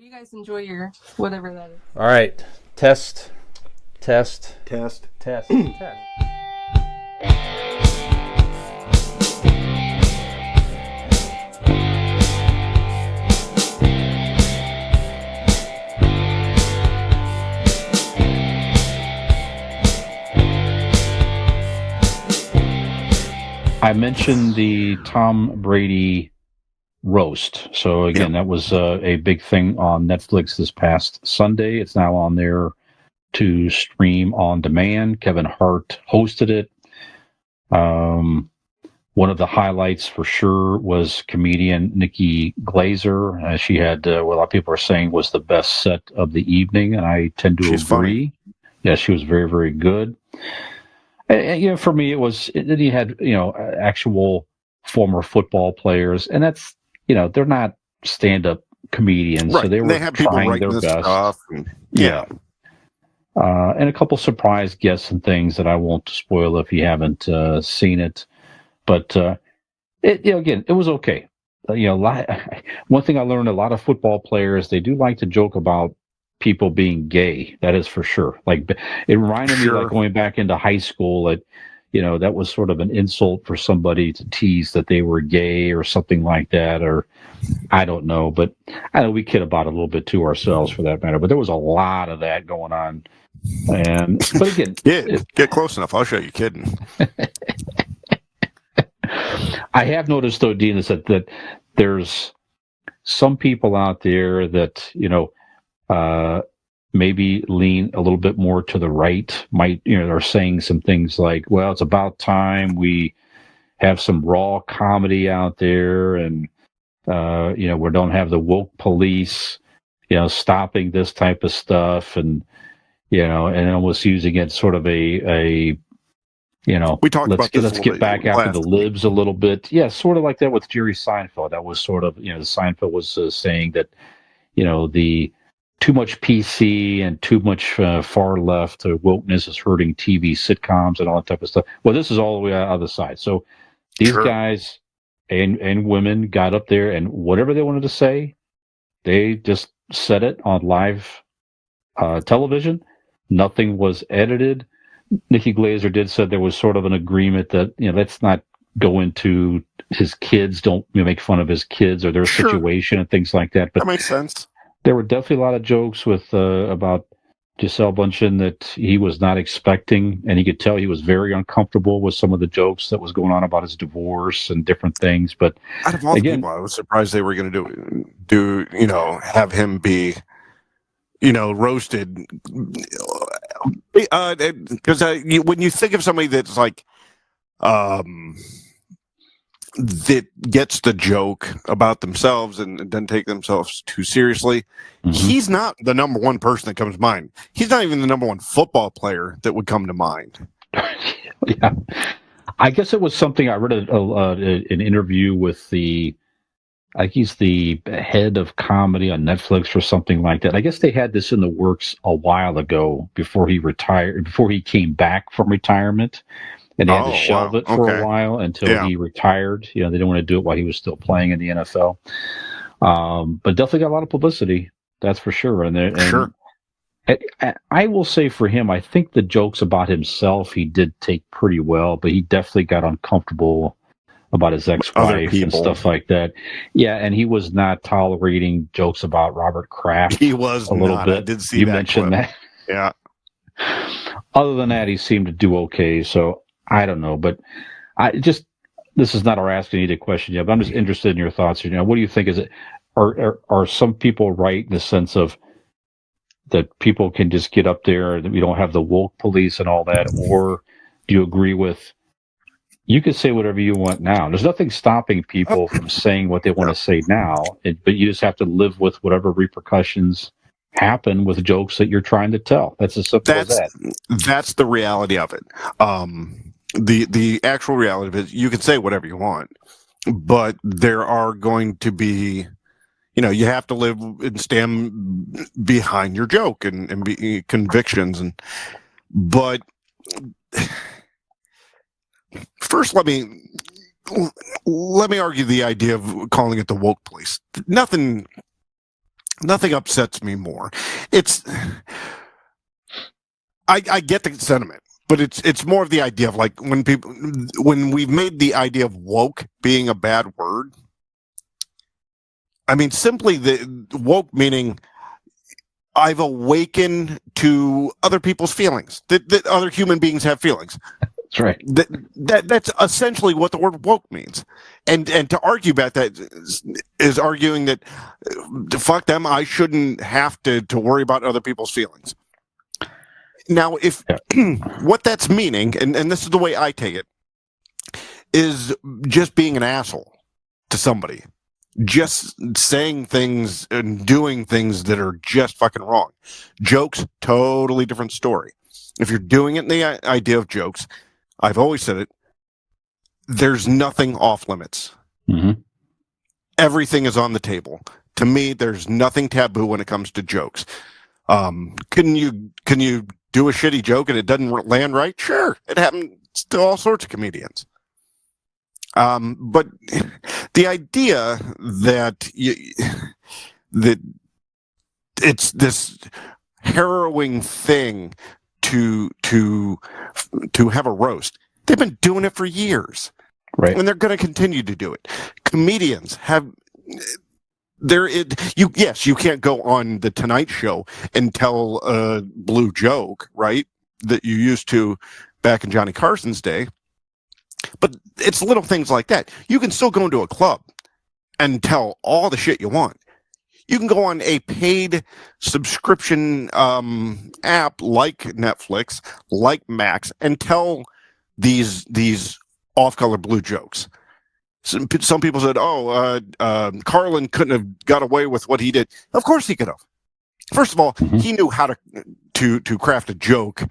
you guys enjoy your whatever that is. All right. Test. Test. Test. Test. Test. I mentioned the Tom Brady Roast. So again, that was a big thing on Netflix this past Sunday. It's now on there to stream on demand. Kevin Hart hosted it. One of the highlights for sure was comedian Nikki Glazer. She had what a lot of people are saying was the best set of the evening, and I tend to agree. Funny. Yeah, she was very, very good. And, for me, it was. Then you had actual former football players, and that's they're not stand-up comedians, right. so they were have people trying writing their this best. Stuff Yeah. And a couple surprise guests and things that I won't spoil if you haven't seen it. But again, it was okay. One thing I learned: a lot of football players, they do like to joke about people being gay. That is for sure. Like, it reminded me, like, going back into high school, that that was sort of an insult for somebody to tease that they were gay or something like that, or I don't know. But I know we kid about it a little bit too ourselves, for that matter. But there was a lot of that going on. But again, get close enough. I'll show you kidding. I have noticed, though, Dean, is that there's some people out there that maybe lean a little bit more to the right. Are saying some things like, "Well, it's about time we have some raw comedy out there, and we don't have the woke police, stopping this type of stuff," and almost using it sort of a we talked about this. Let's get back after the libs a little bit. Yeah, sort of like that with Jerry Seinfeld. That was sort of, Seinfeld was saying that, the too much PC and too much far left wokeness is hurting TV sitcoms and all that type of stuff. Well, this is all the way out of the side. So these guys and women got up there, and whatever they wanted to say, they just said it on live television. Nothing was edited. Nikki Glazer did said there was sort of an agreement that, let's not go into his kids, don't make fun of his kids or their situation and things like that. But that makes sense. There were definitely a lot of jokes with about Gisele Bundchen that he was not expecting, and he could tell he was very uncomfortable with some of the jokes that was going on about his divorce and different things. But out of all the people, I was surprised they were going to do have him be roasted, because when you think of somebody that's like that gets the joke about themselves and doesn't take themselves too seriously, he's not the number one person that comes to mind. He's not even the number one football player that would come to mind. Yeah, I guess it was something I read an interview with I think he's the head of comedy on Netflix or something like that. I guess they had this in the works a while ago before he retired, before he came back from retirement, and they had to shelve it for a while until he retired. They didn't want to do it while he was still playing in the NFL. But definitely got a lot of publicity, that's for sure. And I will say for him, I think the jokes about himself he did take pretty well, but he definitely got uncomfortable about his ex-wife and stuff like that. Yeah, and he was not tolerating jokes about Robert Kraft. He was a little bit. I did see you mentioned clip. that. Yeah. Other than that, he seemed to do okay. So I don't know, but this is not our Ask Anita question yet. But I'm just interested in your thoughts. What do you think? Is it are some people right in the sense of that people can just get up there and we don't have the woke police and all that, or do you agree with? You can say whatever you want now. There's nothing stopping people from saying what they want to say now, but you just have to live with whatever repercussions happen with jokes that you're trying to tell. That's as simple as that. That's the reality of it. The actual reality of it is you can say whatever you want, but there are going to be, you have to live and stand behind your joke and be convictions. But first, let me argue the idea of calling it the woke police. Nothing Nothing upsets me more. It's I get the sentiment, but it's more of the idea of like when we've made the idea of woke being a bad word. I mean, simply the woke meaning I've awakened to other people's feelings, that other human beings have feelings. That's right. That's essentially what the word woke means. And to argue about that is arguing that fuck them, I shouldn't have to worry about other people's feelings. Now, if what that's meaning, and this is the way I take it, is just being an asshole to somebody. Just saying things and doing things that are just fucking wrong. Jokes, totally different story. If you're doing it in the idea of jokes, I've always said it, there's nothing off limits. Mm-hmm. Everything is on the table. To me, there's nothing taboo when it comes to jokes. Can you do a shitty joke and it doesn't land right? Sure, it happens to all sorts of comedians. But the idea that that it's this harrowing thing to have a roast. They've been doing it for years, right? And they're going to continue to do it. Comedians have. You can't go on the Tonight Show and tell a blue joke, right? That you used to back in Johnny Carson's day. But it's little things like that. You can still go into a club and tell all the shit you want. You can go on a paid subscription app like Netflix, like Max, and tell these off-color blue jokes. Some people said, Carlin couldn't have got away with what he did. Of course he could have. First of all, he knew how to craft a joke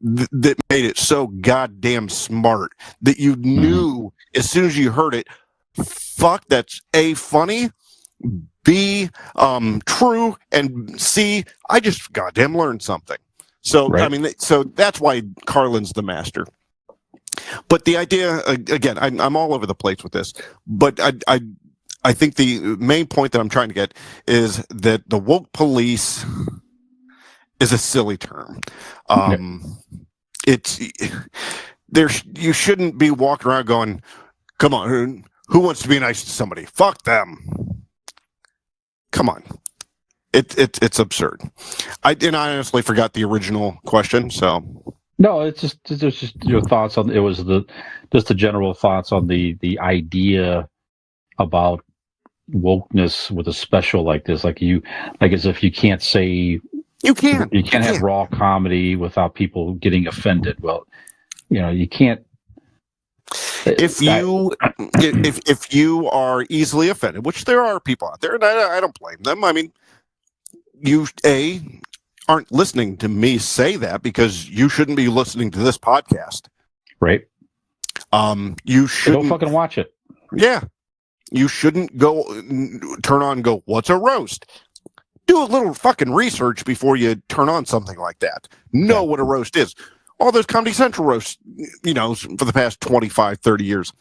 that made it so goddamn smart that you knew as soon as you heard it, fuck, that's A, funny, B, true, and C, I just goddamn learned something. So, right. I mean, so that's why Carlin's the master. But the idea, again, I'm all over the place with this, but I think the main point that I'm trying to get is that the woke police is a silly term. It's you shouldn't be walking around going, come on, who wants to be nice to somebody? Fuck them. Come on. It's absurd. I honestly forgot the original question, so. No, it's just your thoughts on it. Was just the general thoughts on the idea about wokeness with a special like this, like as if you can't say you can't have raw comedy without people getting offended. Well, you can't. If you are easily offended, which there are people out there, and I don't blame them. I mean, you aren't listening to me say that because you shouldn't be listening to this podcast, right? You shouldn't don't fucking watch it. Yeah, you shouldn't turn on and go, what's a roast? Do a little fucking research before you turn on something like that. Know what a roast is. All those Comedy Central roasts, for the past 25, 30 years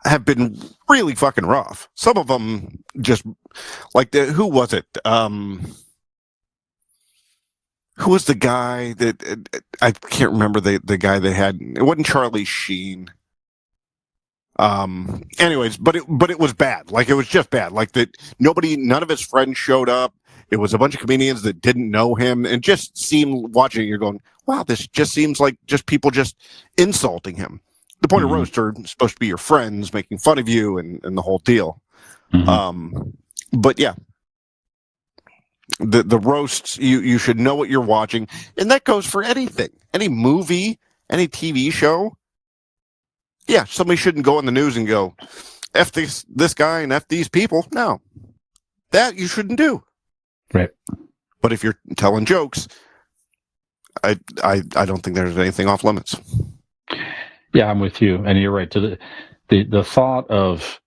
have been really fucking rough. Some of them just like who was it? Who was the guy that I can't remember the guy they had? It wasn't Charlie Sheen. Anyways, but it was bad. Like, it was just bad. Like, none of his friends showed up. It was a bunch of comedians that didn't know him, and just seemed, watching it, you're going, wow, this just seems like just people just insulting him. The point of roast are supposed to be your friends making fun of you and the whole deal. But yeah, the roasts, you should know what you're watching, and that goes for anything, any movie, any TV show. Yeah, somebody shouldn't go on the news and go, F this guy and F these people. No, that you shouldn't do. Right. But if you're telling jokes, I don't think there's anything off limits. Yeah, I'm with you, and you're right. To the thought of,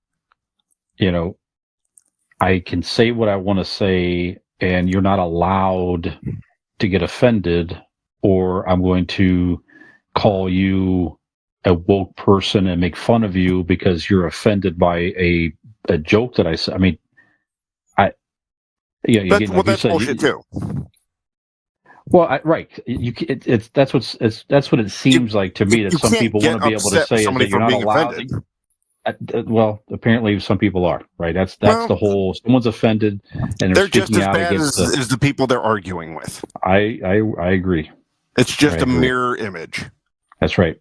I can say what I want to say, and you're not allowed to get offended, or I'm going to call you a woke person and make fun of you because you're offended by a joke that I said. I mean, Yeah, you get, like you that's said, bullshit too. Well, right. That's what it seems like to me that You some can't people get want to be able to upset with say is somebody that you're for not being allowed. offended. Well, apparently some people are, right. That's Well, the whole. Someone's offended and they're they're just speaking as out bad against as the people they're arguing with. I agree. It's just I a agree. mirror image. That's right.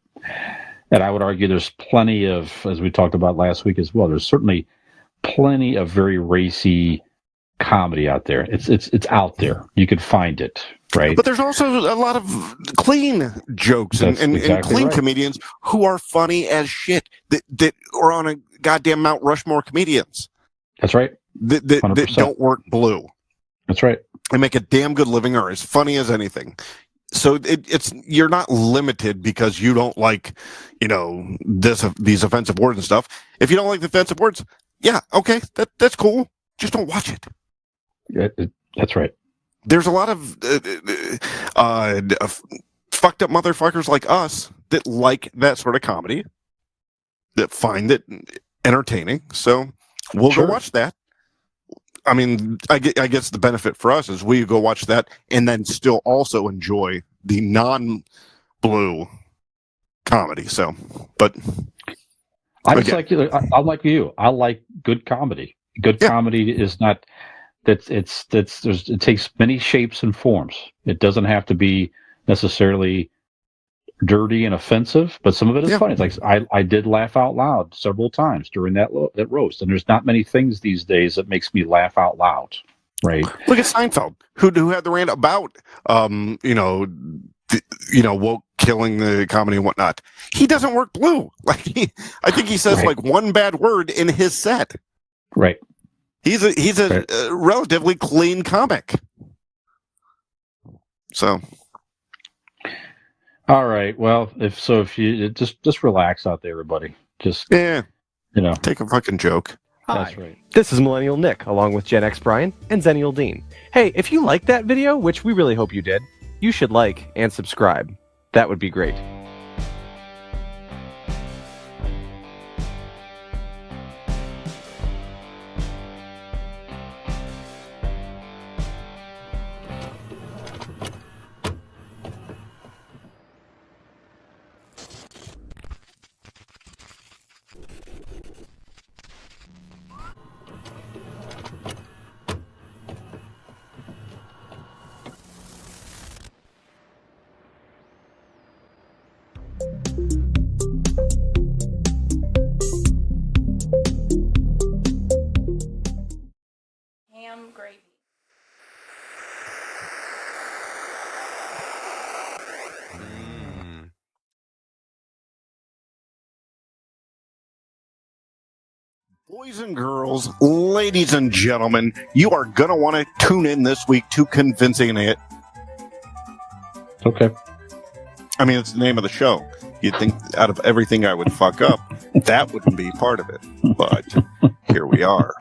And I would argue there's plenty of, as we talked about last week as well. There's certainly plenty of very racy comedy out there. It's out there. You could find it, right? But there's also a lot of clean jokes and exactly clean right. comedians who are funny as shit that are on a goddamn Mount Rushmore comedians. That's right. That don't work blue. That's right. They make a damn good living, or as funny as anything. So it's you're not limited because you don't like, these offensive words and stuff. If you don't like the offensive words, yeah, okay, that's cool. Just don't watch it. That's right. There's a lot of fucked up motherfuckers like us that like that sort of comedy, that find it entertaining. So we'll go watch that. I mean, I guess the benefit for us is we go watch that and then still also enjoy the non-blue comedy. So, but I just like you. I'm like you. I like good comedy. Good comedy is not. It takes many shapes and forms. It doesn't have to be necessarily dirty and offensive, but some of it is funny. It's like I did laugh out loud several times during that roast, and there's not many things these days that makes me laugh out loud. Right? Look at Seinfeld, who had the rant about woke killing the comedy and whatnot. He doesn't work blue. Like I think he says like one bad word in his set. Right. He's a relatively clean comic. So. All right. Well, if you just relax out there, everybody. Just take a fucking joke. Hi, that's right. This is Millennial Nick, along with Gen X Brian and Zennial Dean. Hey, if you liked that video, which we really hope you did, you should like and subscribe. That would be great. Ham gravy. Boys and girls, ladies and gentlemen, you are going to want to tune in this week to Convincing It. Okay. I mean, it's the name of the show. You'd think out of everything I would fuck up, that wouldn't be part of it. But here we are.